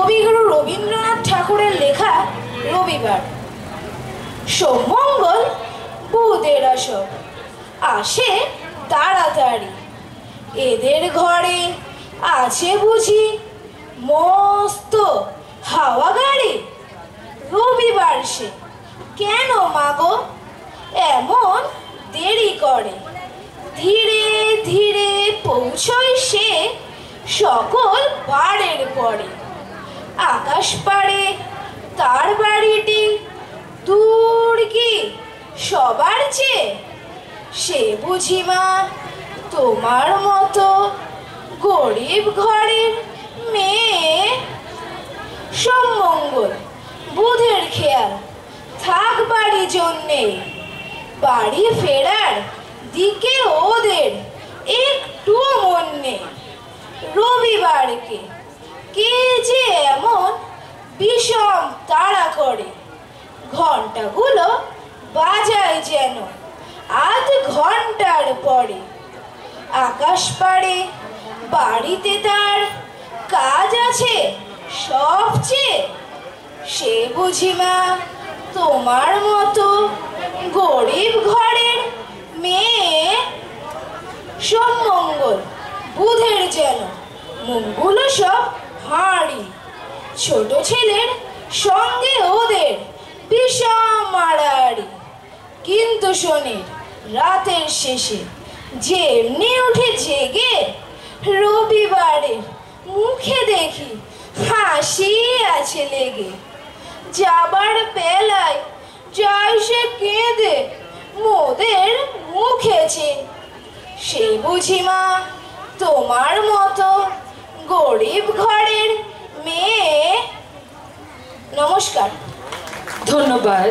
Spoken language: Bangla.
কবিগুরু রবীন্দ্রনাথ ঠাকুরের লেখা রবিবার। সোমমঙ্গল বুধের আসর, আসে তাড়াতাড়ি। এদের ঘরে আছে বুঝি মস্ত হাওয়া গাড়ি। রবিবার সে কেন মাগো এমন দেরি করে? ধীরে ধীরে পৌঁছয় সে সকল বারের পরে। আকাশ পাড়ে তার বাড়িটি দূর কি সবার চেয়ে? সে বুঝি মা তোমার মতো গরিব ঘরের মেয়ে। সোমমঙ্গল বুধের খেয়াল থাক বাড়ি জন্যে, বাড়ি ফেরার দিকে ওদের একটুও মন নেই। রবিবারকে কে যে এমন বিষম তাড়া করে, ঘন্টাগুলো বাজায় যেন আধ ঘন্টার পরে। আকাশ পাড়ে বাড়িতে তার কাজ আছে সবচেয়ে। সে বুঝি মা তোমার মতো গরিব ঘরের মেয়ে। সোমমঙ্গল বুধের যেন মুখগুলো সব হাঁড়ি। ছোট ছেলের সঙ্গে ওদের বিষম মারামারি। কিন্তু শনির রাতের শেষে যেমনি উঠে জেগে, রবিবারে মুখে দেখি হাসি আছে লেগে। যাবার বেলায় যায় সে কেঁদে মোদের মুখেছে। সে বুঝি মা তোমার মতো গরিব ঘরের মেয়ে। নমস্কার। ধন্যবাদ।